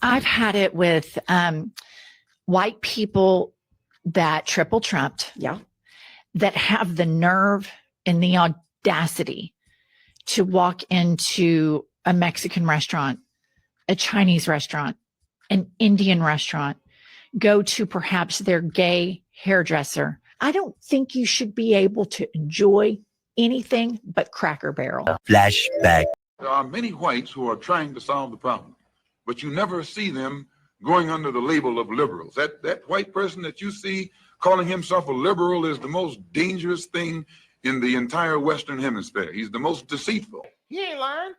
I've had it with white people that triple trumped, that have the nerve and the audacity to walk into a Mexican restaurant, a Chinese restaurant, an Indian restaurant, go to perhaps their gay hairdresser. I don't think you should be able to enjoy anything but Cracker Barrel. Flashback. There are many whites who are trying to solve the problem, but you never see them going under the label of liberals. That white person that you see calling himself a liberal is the most dangerous thing in the entire Western Hemisphere. He's the most deceitful. He ain't lying.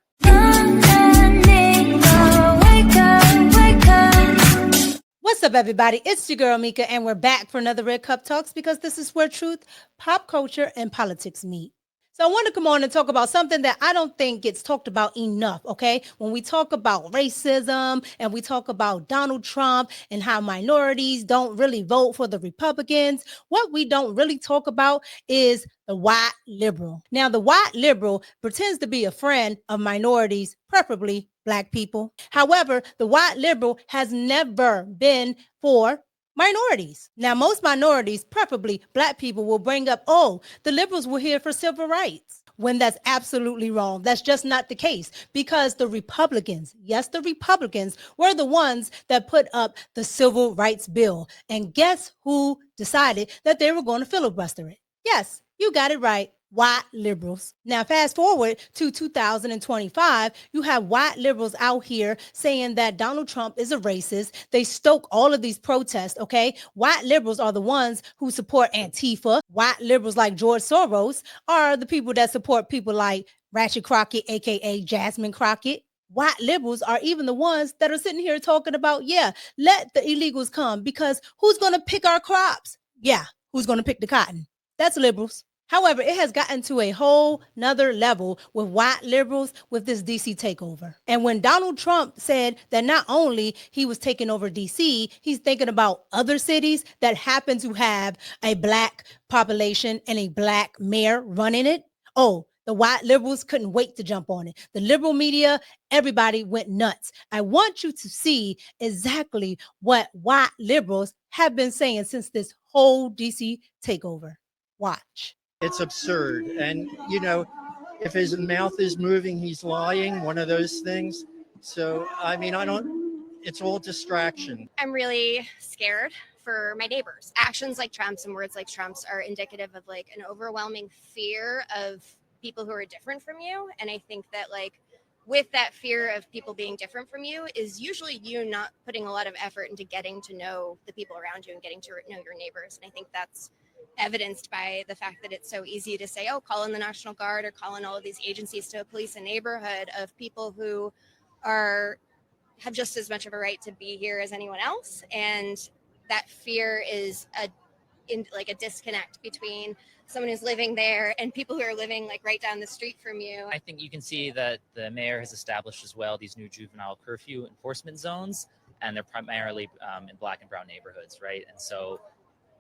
What's up, everybody? It's your girl Mika, and we're back for another Red Cup Talks because this is where truth, pop culture, and politics meet. So I want to come on and talk about something that I don't think gets talked about enough, okay? When we talk about racism and we talk about Donald Trump and how minorities don't really vote for the Republicans, what we don't really talk about is the white liberal. Now, the white liberal pretends to be a friend of minorities, preferably Black people. However, the white liberal has never been for minorities. Now, most minorities, preferably Black people, will bring up, oh, the liberals were here for civil rights, when that's absolutely wrong. That's just not the case, because the Republicans, yes, the Republicans were the ones that put up the civil rights bill. And guess who decided that they were going to filibuster it? Yes, you got it right. White liberals. Now, fast forward to 2025, you have white liberals out here saying that Donald Trump is a racist. They stoke all of these protests, okay? White liberals are the ones who support Antifa. White liberals like George Soros are the people that support people like Ratchet Crockett, aka Jasmine Crockett. White liberals are even the ones that are sitting here talking about, yeah, let the illegals come, because who's going to pick our crops? Yeah, who's going to pick the cotton? That's liberals. However, it has gotten to a whole nother level with white liberals with this DC takeover. And when Donald Trump said that not only he was taking over DC, he's thinking about other cities that happen to have a Black population and a Black mayor running it. Oh, the white liberals couldn't wait to jump on it. The liberal media, everybody went nuts. I want you to see exactly what white liberals have been saying since this whole DC takeover. Watch. It's absurd. And, you know, if his mouth is moving, he's lying, one of those things. So, I mean, it's all distraction. I'm really scared for my neighbors. Actions like Trump's and words like Trump's are indicative of like an overwhelming fear of people who are different from you. And I think that like with that fear of people being different from you is usually you not putting a lot of effort into getting to know the people around you and getting to know your neighbors. And I think that's evidenced by the fact that it's so easy to say, oh, call in the National Guard or call in all of these agencies to police a neighborhood of people who have just as much of a right to be here as anyone else. And that fear is a disconnect between someone who's living there and people who are living like right down the street from you. I think you can see that the mayor has established as well these new juvenile curfew enforcement zones, and they're primarily in Black and brown neighborhoods, right? And so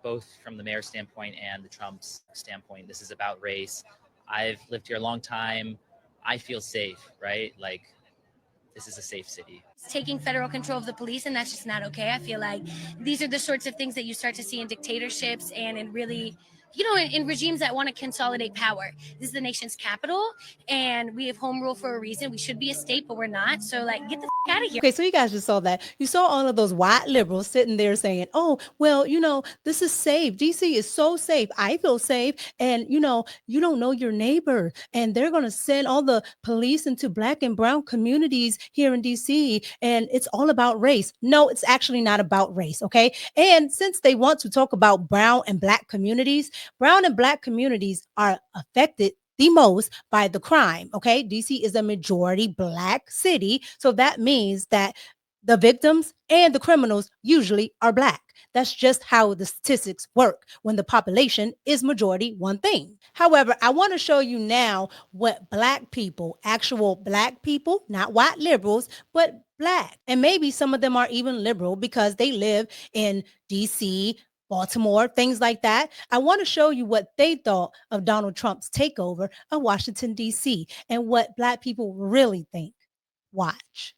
both from the mayor's standpoint and the Trump's standpoint, this is about race. I've lived here a long time. I feel safe, right? Like, this is a safe city. It's taking federal control of the police, and that's just not okay. I feel like these are the sorts of things that you start to see in dictatorships and in really, in regimes that want to consolidate power. This is the nation's capital, and we have home rule for a reason. We should be a state, but we're not. So, like, get the out of here. Okay, so you guys just saw that. You saw all of those white liberals sitting there saying, oh, well, this is safe. DC is so safe. I feel safe. And, you don't know your neighbor. And they're going to send all the police into Black and brown communities here in DC. And it's all about race. No, it's actually not about race. Okay. And since they want to talk about brown and Black communities are affected the most by the crime. Okay. DC is a majority Black city. So that means that the victims and the criminals usually are Black. That's just how the statistics work when the population is majority one thing. However, I want to show you now what Black people, actual Black people, not white liberals, but Black. And maybe some of them are even liberal because they live in DC, Baltimore, things like that. I want to show you what they thought of Donald Trump's takeover of Washington, D.C. and what Black people really think. Watch.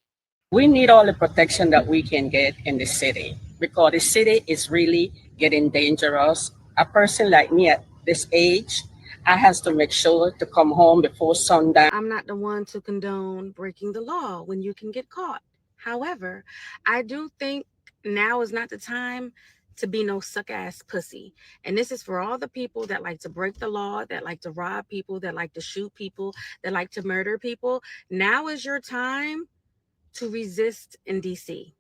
We need all the protection that we can get in the city because the city is really getting dangerous. A person like me at this age, I has to make sure to come home before sundown. I'm not the one to condone breaking the law when you can get caught. However, I do think now is not the time to be no suck ass pussy. And this is for all the people that like to break the law, that like to rob people, that like to shoot people, that like to murder people. Now is your time to resist in DC.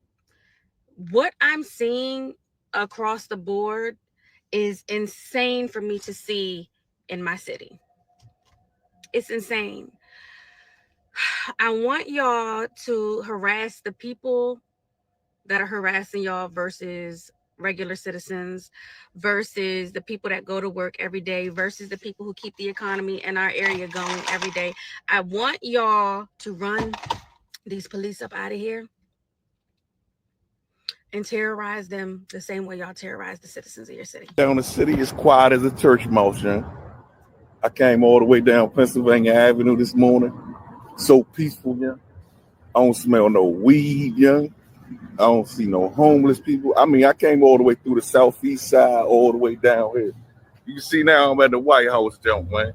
What I'm seeing across the board is insane for me to see in my city. It's insane. I want y'all to harass the people that are harassing y'all versus regular citizens, versus the people that go to work every day, versus the people who keep the economy in our area going every day. I want y'all to run these police up out of here and terrorize them the same way y'all terrorize the citizens of your city. Down the city is quiet as a church mouse, young. I came all the way down Pennsylvania Avenue this morning. So peaceful, young. I don't smell no weed, young. I don't see no homeless people. I mean, I came all the way through the southeast side, all the way down here. You can see now I'm at the White House, jump, man.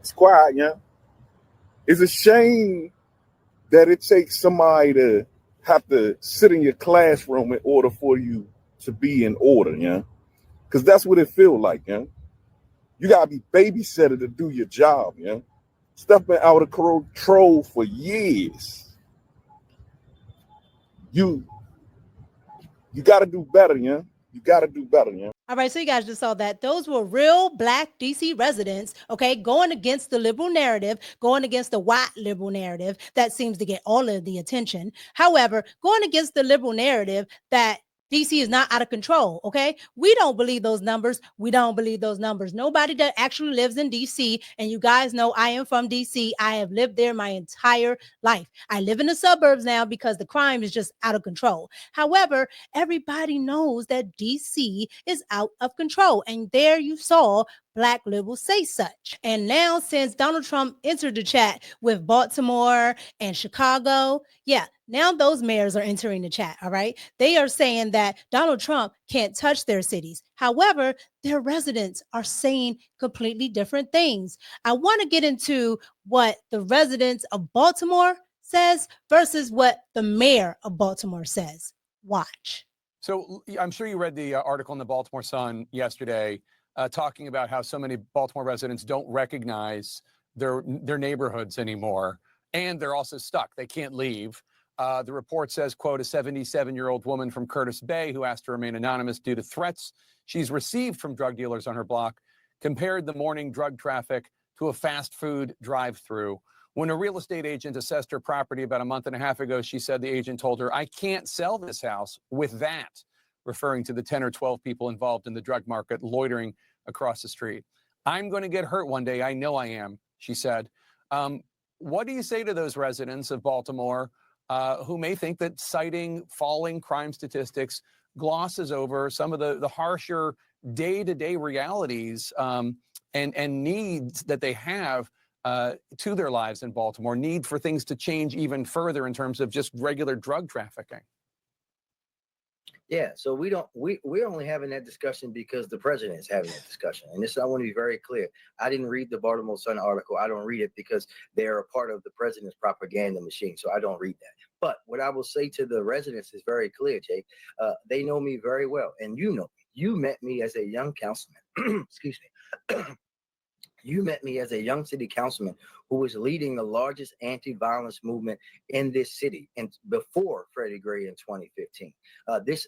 It's quiet, young. It's a shame that it takes somebody to have to sit in your classroom in order for you to be in order, yeah. Because that's what it feels like, yeah. You gotta be babysitter to do your job, yeah. Stuff been out of control for years. You gotta do better, yeah. You gotta do better, yeah. All right, so you guys just saw that. Those were real Black DC residents, okay, going against the liberal narrative, going against the white liberal narrative that seems to get all of the attention. However, going against the liberal narrative that DC is not out of control, okay? We don't believe those numbers. We don't believe those numbers. Nobody that actually lives in DC, and you guys know I am from DC. I have lived there my entire life. I live in the suburbs now because the crime is just out of control. However, everybody knows that DC is out of control. And there you saw Black liberals say such. And now, since Donald Trump entered the chat with Baltimore and Chicago, yeah, now those mayors are entering the chat, all right? They are saying that Donald Trump can't touch their cities. However, their residents are saying completely different things. I want to get into what the residents of Baltimore says versus what the mayor of Baltimore says. Watch. So I'm sure you read the article in the Baltimore Sun yesterday talking about how so many Baltimore residents don't recognize their neighborhoods anymore, and they're also stuck. They can't leave. The report says, quote, a 77-year-old woman from Curtis Bay who asked to remain anonymous due to threats she's received from drug dealers on her block compared the morning drug traffic to a fast food drive-through. When a real estate agent assessed her property about a month and a half ago, she said the agent told her, I can't sell this house with that, referring to the 10 or 12 people involved in the drug market loitering across the street. I'm going to get hurt one day. I know I am, she said. What do you say to those residents of Baltimore who may think that citing falling crime statistics glosses over some of the harsher day-to-day realities and needs that they have to their lives in Baltimore, need for things to change even further in terms of just regular drug trafficking? Yeah, so we're only having that discussion because the president is having that discussion. And this, I want to be very clear. I didn't read the Baltimore Sun article. I don't read it because they're a part of the president's propaganda machine. So I don't read that. But what I will say to the residents is very clear, Jake. They know me very well. And you know me. You met me as a young councilman. Excuse me. You met me as a young city councilman who was leading the largest anti-violence movement in this city, and before Freddie Gray in 2015.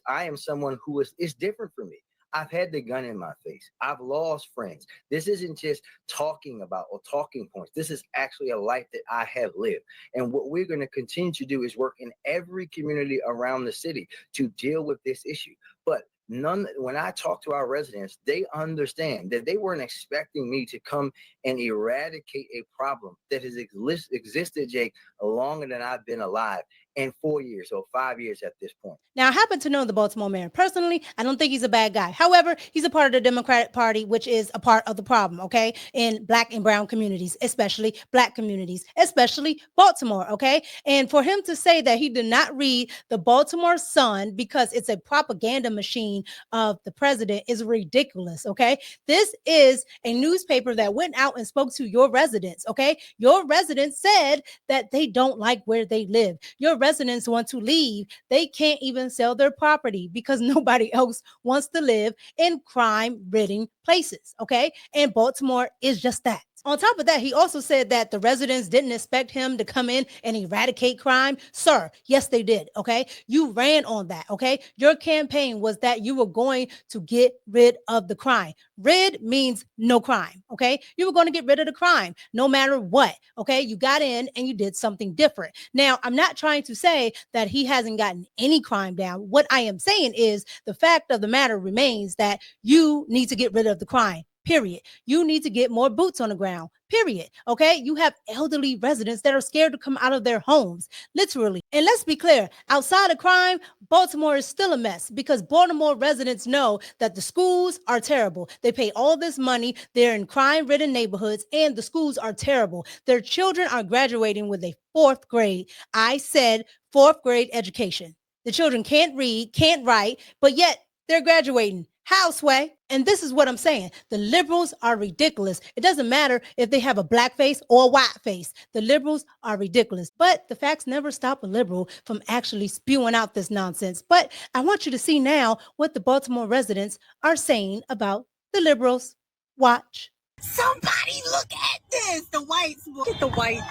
I am someone who is different from me. I've had the gun in my face. I've lost friends. This isn't just talking about or talking points. This is actually a life that I have lived. And what we're going to continue to do is work in every community around the city to deal with this issue. But when I talk to our residents, they understand that they weren't expecting me to come and eradicate a problem that has existed, Jake, longer than I've been alive. in 4 years or 5 years at this point. Now, I happen to know the Baltimore mayor. Personally, I don't think he's a bad guy. However, he's a part of the Democratic Party, which is a part of the problem, okay, in Black and brown communities, especially Black communities, especially Baltimore, okay? And for him to say that he did not read the Baltimore Sun because it's a propaganda machine of the president is ridiculous, okay? This is a newspaper that went out and spoke to your residents, okay? Your residents said that they don't like where they live. Your residents want to leave. They can't even sell their property because nobody else wants to live in crime-ridden places, okay? And Baltimore is just that. On top of that, he also said that the residents didn't expect him to come in and eradicate crime. Sir, yes, they did, okay? You ran on that, okay? Your campaign was that you were going to get rid of the crime. Rid means no crime, okay? You were going to get rid of the crime no matter what, okay? You got in and you did something different. Now, I'm not trying to say that he hasn't gotten any crime down. What I am saying is the fact of the matter remains that you need to get rid of the crime. Period. You need to get more boots on the ground. Period. Okay. You have elderly residents that are scared to come out of their homes, literally. And let's be clear, outside of crime, Baltimore is still a mess because Baltimore residents know that the schools are terrible. They pay all this money. They're in crime-ridden neighborhoods and the schools are terrible. Their children are graduating with a 4th grade. I said 4th grade education. The children can't read, can't write, but yet they're graduating. How, Sway? And this is what I'm saying. The liberals are ridiculous. It doesn't matter if they have a black face or a white face. The liberals are ridiculous. But the facts never stop a liberal from actually spewing out this nonsense. But I want you to see now what the Baltimore residents are saying about the liberals. Watch. Somebody look at this. The whites. Look at the whites.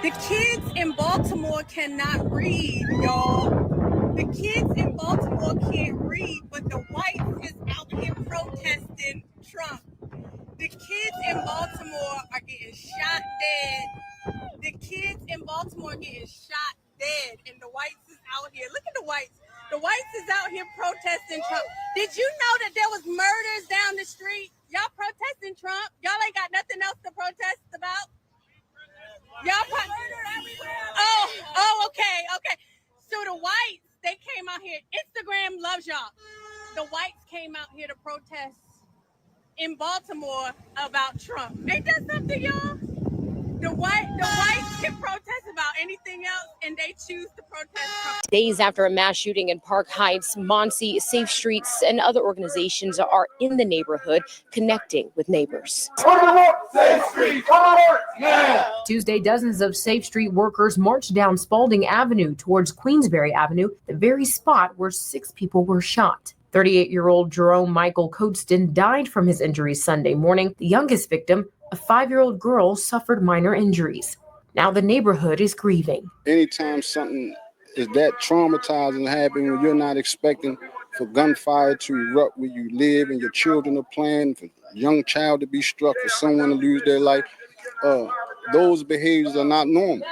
The kids in Baltimore cannot read, y'all. The kids in Baltimore can't read, but the whites is out here protesting Trump. The kids in Baltimore are getting shot dead. The kids in Baltimore are getting shot dead, and the whites is out here. Look at the whites. The whites is out here protesting Trump. Did you know that there was murders down the street? Y'all protesting Trump? Y'all ain't got nothing else to protest about? Okay. So the whites, they came out here. Instagram loves y'all. The whites came out here to protest in Baltimore about Trump. Ain't that something, y'all? The whites can protest about anything else, and they choose to protest Trump. Days after a mass shooting in Park Heights, Muncie, Safe Streets, and other organizations are in the neighborhood connecting with neighbors. Safe Street, Tuesday, dozens of Safe Street workers marched down Spalding Avenue towards Queensberry Avenue, the very spot where 6 people were shot. 38-year-old Jerome Michael Coatston died from his injuries Sunday morning. The youngest victim, a 5-year-old girl, suffered minor injuries. Now the neighborhood is grieving. Anytime something is that traumatizing happening when you're not expecting for gunfire to erupt where you live and your children are playing, for a young child to be struck, for someone to lose their life, those behaviors are not normal.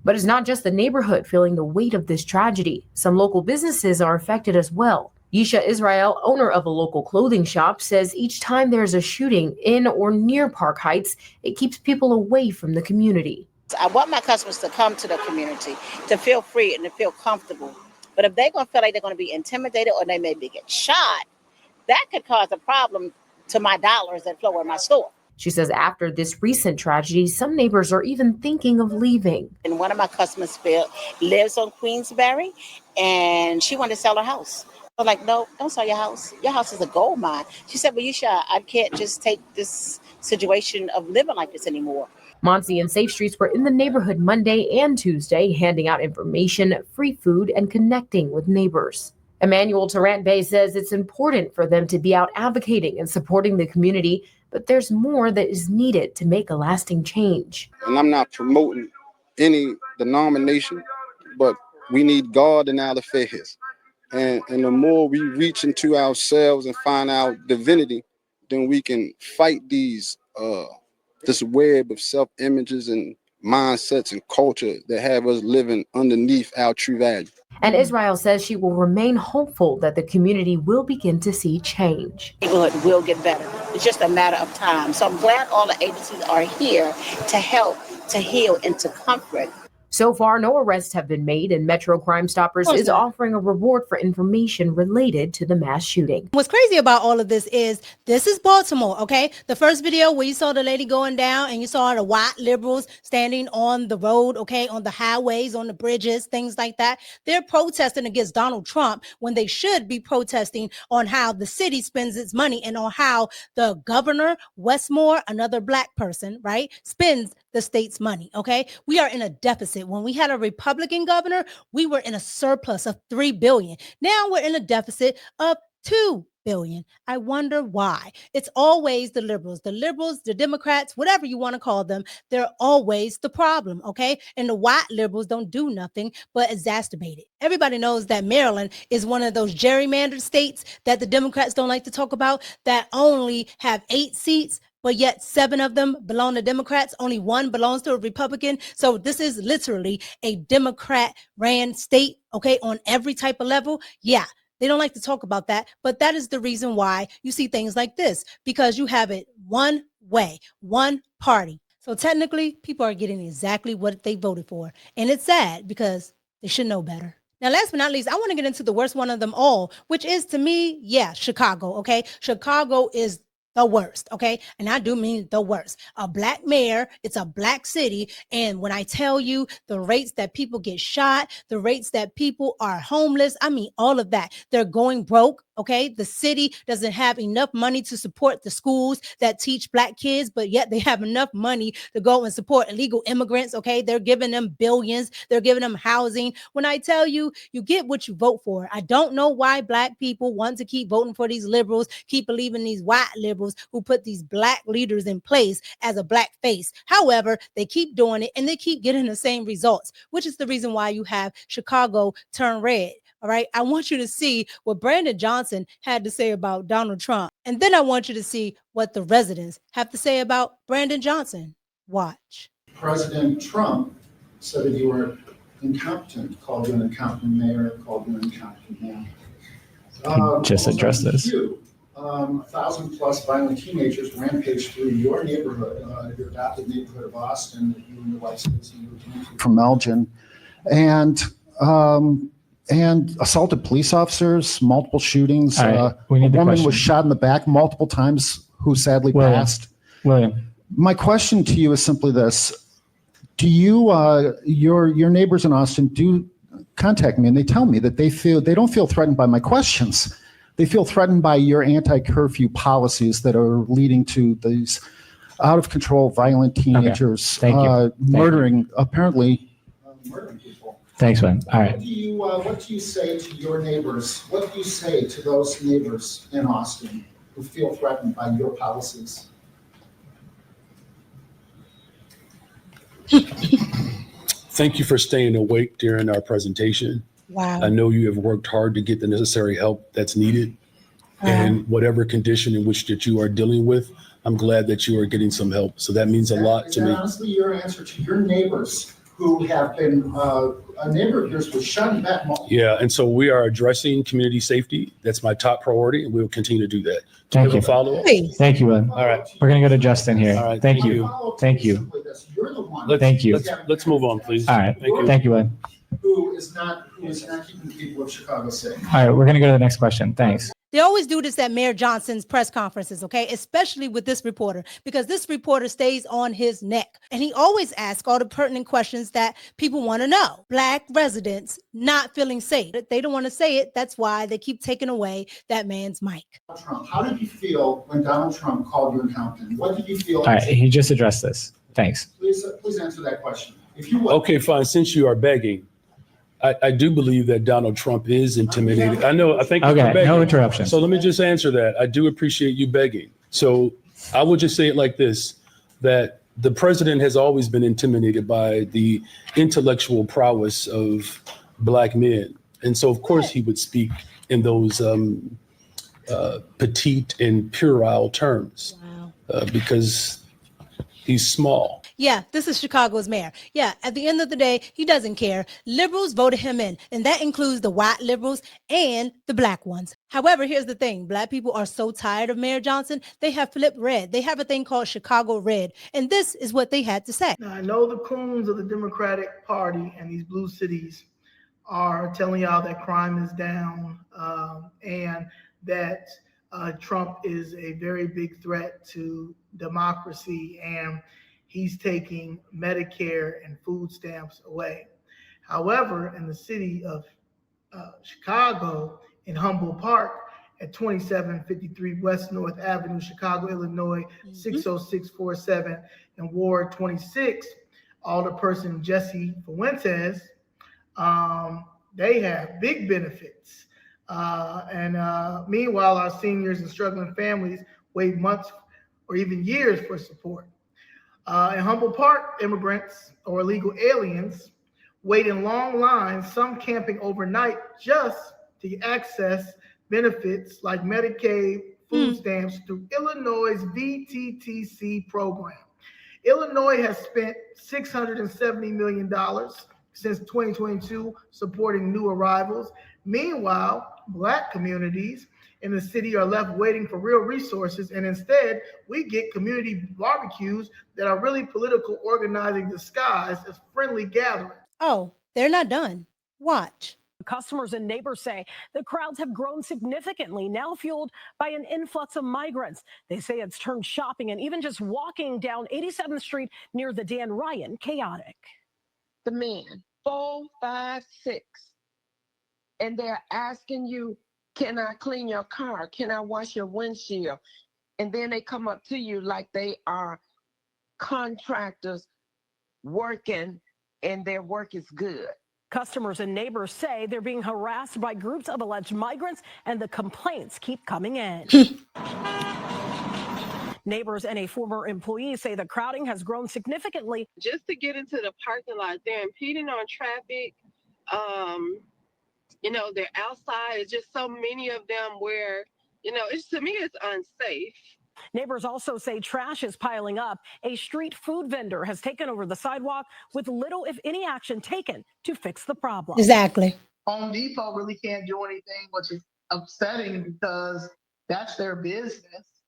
But it's not just the neighborhood feeling the weight of this tragedy. Some local businesses are affected as well. Yisha Israel, owner of a local clothing shop, says each time there's a shooting in or near Park Heights, it keeps people away from the community. I want my customers to come to the community, to feel free and to feel comfortable. But if they're going to feel like they're going to be intimidated or they maybe get shot, that could cause a problem to my dollars that flow in my store. She says after this recent tragedy, some neighbors are even thinking of leaving. And one of my customers lives on Queensberry, and she wanted to sell her house. I was like, no, don't sell your house. Your house is a gold mine. She said, well, I can't just take this situation of living like this anymore. Muncie and Safe Streets were in the neighborhood Monday and Tuesday, handing out information, free food, and connecting with neighbors. Emmanuel Tarrant Bay says it's important for them to be out advocating and supporting the community, but there's more that is needed to make a lasting change. And I'm not promoting any denomination, but we need God in our affairs. And the more we reach into ourselves and find our divinity, then we can fight this web of self-images and mindsets and culture that have us living underneath our true value. And Israel says she will remain hopeful that the community will begin to see change. The neighborhood will get better. It's just a matter of time. So I'm glad all the agencies are here to help, to heal, and to comfort. So far, no arrests have been made, and Metro Crime Stoppers is offering a reward for information related to the mass shooting. What's crazy about all of this is Baltimore, okay? The first video where you saw the lady going down and you saw the white liberals standing on the road, okay, on the highways, on the bridges, things like that. They're protesting against Donald Trump when they should be protesting on how the city spends its money and on how the governor, Westmore, another black person, right, spends the state's money, okay? We are in a deficit. When we had a Republican governor, we were in a surplus of $3 billion. Now we're in a deficit of $2 billion. I wonder why. It's always the liberals, the Democrats, whatever you want to call them. They're always the problem, okay? And the white liberals don't do nothing but exacerbate it. Everybody knows that Maryland is one of those gerrymandered states that the Democrats don't like to talk about, that only have 8 seats, but yet 7 of them belong to Democrats. Only 1 belongs to a Republican. So this is literally a Democrat-ran state, okay, on every type of level. Yeah. They don't like to talk about that, but that is the reason why you see things like this, because you have it one way, one party. So technically, people are getting exactly what they voted for. And it's sad because they should know better. Now, last but not least, I want to get into the worst one of them all, which is, to me, Chicago, okay? Chicago is the worst, okay? And I do mean the worst. A black mayor, it's a black city. And when I tell you the rates that people get shot, the rates that people are homeless, I mean, all of that, they're going broke. Okay, the city doesn't have enough money to support the schools that teach black kids, but yet they have enough money to go and support illegal immigrants. Okay, they're giving them billions, they're giving them housing. When I tell you, you get what you vote for. I don't know why black people want to keep voting for these liberals, keep believing these white liberals who put these black leaders in place as a black face. However, they keep doing it and they keep getting the same results, which is the reason why you have Chicago turn red. All right. I want you to see what Brandon Johnson had to say about Donald Trump. And then I want you to see what the residents have to say about Brandon Johnson. Watch. President Trump said that you were incompetent, called you an incompetent mayor, called you an incompetent man. Just address this. 1,000+ violent teenagers rampaged through your neighborhood, your adopted neighborhood of Austin, that you and your wife Stacey came from Elgin, and assaulted police officers, multiple shootings. Right, a woman question. was shot in the back multiple times, who sadly passed. William. My question to you is simply this. Do you, your neighbors in Austin do contact me and they tell me that they don't feel threatened by my questions. They feel threatened by your anti-curfew policies that are leading to these out of control, violent teenagers murdering people. Thanks, man. All right. What do you say to your neighbors? What do you say to those neighbors in Austin who feel threatened by your policies? Thank you for staying awake during our presentation. Wow. I know you have worked hard to get the necessary help that's needed. And whatever condition in which that you are dealing with, I'm glad that you are getting some help. So that means a lot to me. Honestly, your answer to your neighbors who have been, a neighbor of yours was shot in the back. Yeah, and so we are addressing community safety. That's my top priority, and we will continue to do that. Do Thank you have you. a follow-up? Thank you, William. All right. We're going to go to Justin here. All right. Thank you. Thank you. Thank you. Let's move on, please. All right. Thank you, William. Who is not keeping the people of Chicago safe. All right. We're going to go to the next question. Thanks. They always do this at Mayor Johnson's press conferences, okay? Especially with this reporter, because this reporter stays on his neck. And he always asks all the pertinent questions that people want to know. Black residents not feeling safe. They don't want to say it. That's why they keep taking away that man's mic. Trump, how did you feel when Donald Trump called you incompetent? What did you feel? All right. He just addressed this. Thanks. Please answer that question. If you would. Okay, fine. Since you are begging, I do believe that Donald Trump is intimidated. I think you're Okay, begging. no interruption. So let me just answer that. I do appreciate you begging. So I would just say it like this, that the president has always been intimidated by the intellectual prowess of Black men. And so, of course, he would speak in those petite and puerile terms because he's small. Yeah, this is Chicago's mayor. Yeah, at the end of the day, he doesn't care. Liberals voted him in, and that includes the white liberals and the black ones. However, here's the thing. Black people are so tired of Mayor Johnson, they have flipped red. They have a thing called Chicago Red, and this is what they had to say. Now, I know the coons of the Democratic Party and these blue cities are telling y'all that crime is down and that Trump is a very big threat to democracy and he's taking Medicare and food stamps away. However, in the city of Chicago, in Humboldt Park, at 2753 West North Avenue, Chicago, Illinois, 60647, in Ward 26, Alderperson Jesse Fuentes, they have big benefits. Meanwhile, our seniors and struggling families wait months or even years for support. In Humboldt Park, immigrants or illegal aliens wait in long lines, some camping overnight just to access benefits like Medicaid, food stamps through Illinois' VTTC program. Illinois has spent $670 million since 2022 supporting new arrivals. Meanwhile, Black communities in the city are left waiting for real resources, and instead we get community barbecues that are really political organizing disguised as friendly gatherings. Oh, they're not done. Watch. Customers and neighbors say the crowds have grown significantly, now fueled by an influx of migrants. They say it's turned shopping and even just walking down 87th Street near the Dan Ryan chaotic. The man, 4, 5, 6, and they're asking you, can I clean your car? Can I wash your windshield? And then they come up to you like they are contractors working and their work is good. Customers and neighbors say they're being harassed by groups of alleged migrants, and the complaints keep coming in. Neighbors and a former employee say the crowding has grown significantly. Just to get into the parking lot, they're impeding on traffic. They're outside. It's just so many of them where, to me, it's unsafe. Neighbors also say trash is piling up. A street food vendor has taken over the sidewalk with little, if any, action taken to fix the problem. Exactly. Home Depot really can't do anything, which is upsetting because that's their business.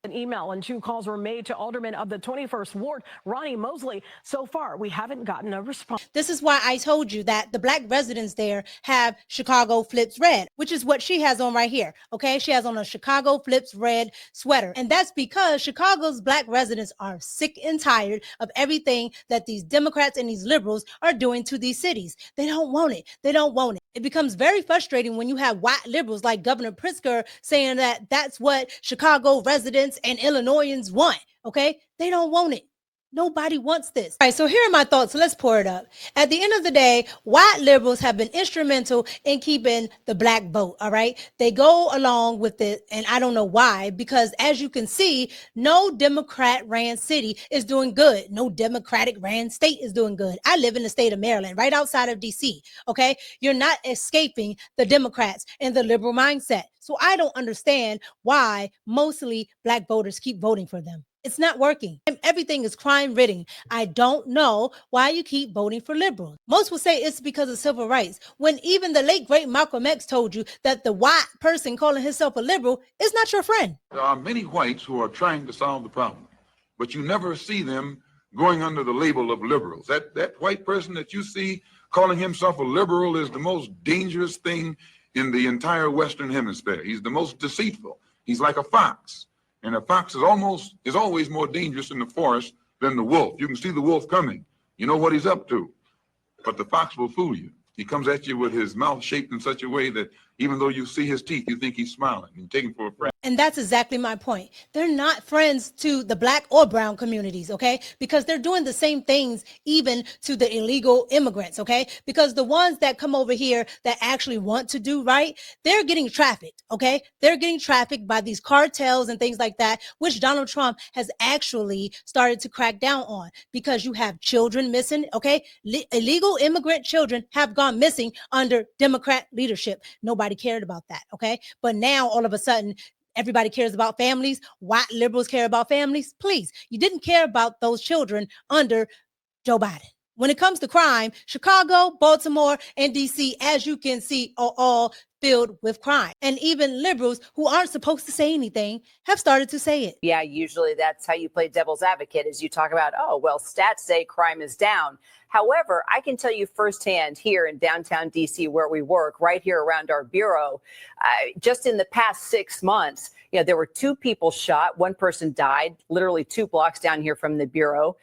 An email and 2 calls were made to alderman of the 21st Ward, Ronnie Mosley. So far, we haven't gotten a response. This is why I told you that the Black residents there have Chicago Flips Red, which is what she has on right here. Okay, she has on a Chicago Flips Red sweater. And that's because Chicago's Black residents are sick and tired of everything that these Democrats and these liberals are doing to these cities. They don't want it. They don't want it. It becomes very frustrating when you have white liberals like Governor Pritzker saying that that's what Chicago residents and Illinoisans want. Okay, they don't want it. Nobody wants this. All right, so here are my thoughts. So let's pour it up. At the end of the day, white liberals have been instrumental in keeping the Black vote. All right, they go along with it, and I don't know why, because as you can see, no Democrat ran city is doing good. No Democratic ran state is doing good. I live in the state of Maryland, right outside of DC. Okay, you're not escaping the Democrats and the liberal mindset. So I don't understand why mostly Black voters keep voting for them. It's not working. Everything is crime ridden. I don't know why you keep voting for liberals. Most will say it's because of civil rights, when even the late great Malcolm X told you that the white person calling himself a liberal is not your friend. There are many whites who are trying to solve the problem, but you never see them going under the label of liberals. That white person that you see calling himself a liberal is the most dangerous thing in the entire Western Hemisphere. He's the most deceitful. He's like a fox. And a fox is always more dangerous in the forest than the wolf. You can see the wolf coming. You know what he's up to. But the fox will fool you. He comes at you with his mouth shaped in such a way that even though you see his teeth, you think he's smiling. You take him for a friend. And that's exactly my point. They're not friends to the Black or brown communities, okay? Because they're doing the same things even to the illegal immigrants, okay? Because the ones that come over here that actually want to do right, they're getting trafficked, okay? They're getting trafficked by these cartels and things like that, which Donald Trump has actually started to crack down on, because you have children missing, okay? Illegal immigrant children have gone missing under Democrat leadership. Nobody cared about that, okay? But now all of a sudden, everybody cares about families. White liberals care about families. Please, you didn't care about those children under Joe Biden. When it comes to crime, Chicago, Baltimore, and DC, as you can see, are all filled with crime. And even liberals who aren't supposed to say anything have started to say it. Yeah, usually that's how you play devil's advocate, is you talk about, oh, well, stats say crime is down. However, I can tell you firsthand here in downtown DC, where we work, right here around our bureau, just in the past 6 months, there were 2 people shot. 1 person died, literally 2 blocks down here from the bureau.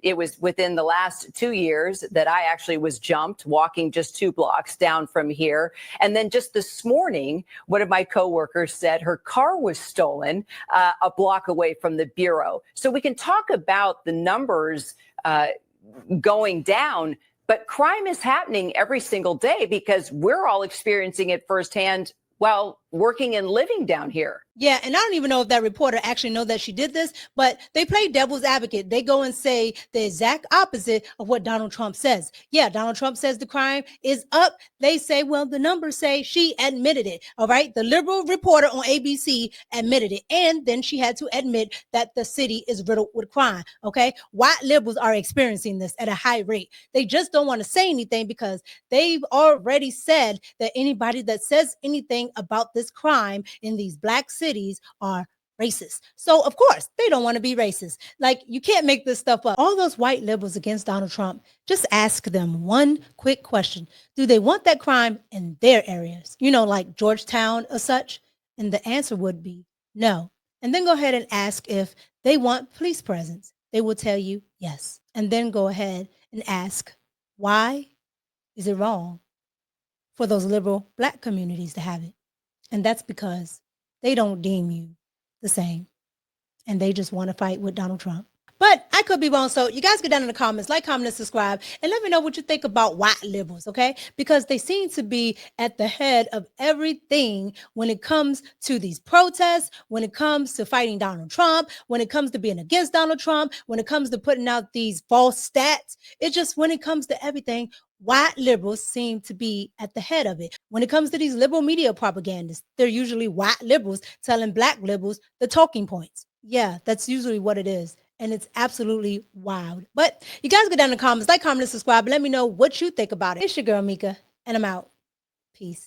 It was within the last 2 years that I actually was jumped walking just 2 blocks down from here. And then just this morning, one of my coworkers said her car was stolen a block away from the bureau. So we can talk about the numbers going down, but crime is happening every single day because we're all experiencing it firsthand while working and living down here. Yeah, and I don't even know if that reporter actually know that she did this, but they play devil's advocate. They go and say the exact opposite of what Donald Trump says. Yeah, Donald Trump says the crime is up. They say, well, the numbers say she admitted it. All right. The liberal reporter on ABC admitted it. And then she had to admit that the city is riddled with crime. Okay. White liberals are experiencing this at a high rate. They just don't want to say anything because they've already said that anybody that says anything about this crime in these black cities are racist. So of course they don't want to be racist. Like, you can't make this stuff up. All those white liberals against Donald Trump, just ask them one quick question. Do they want that crime in their areas? Like Georgetown or such? And the answer would be no. And then go ahead and ask if they want police presence. They will tell you yes. And then go ahead and ask, why is it wrong for those liberal black communities to have it? And that's because they don't deem you the same. And they just want to fight with Donald Trump. But I could be wrong. So you guys get down in the comments, like, comment, and subscribe, and let me know what you think about white liberals, okay? Because they seem to be at the head of everything when it comes to these protests, when it comes to fighting Donald Trump, when it comes to being against Donald Trump, when it comes to putting out these false stats. It's just when it comes to everything, white liberals seem to be at the head of it. When it comes to these liberal media propagandists, they're usually white liberals telling black liberals the talking points. Yeah, that's usually what it is. And it's absolutely wild. But you guys get down in the comments, like, comment, and subscribe, and let me know what you think about it. It's your girl, Mika, and I'm out. Peace.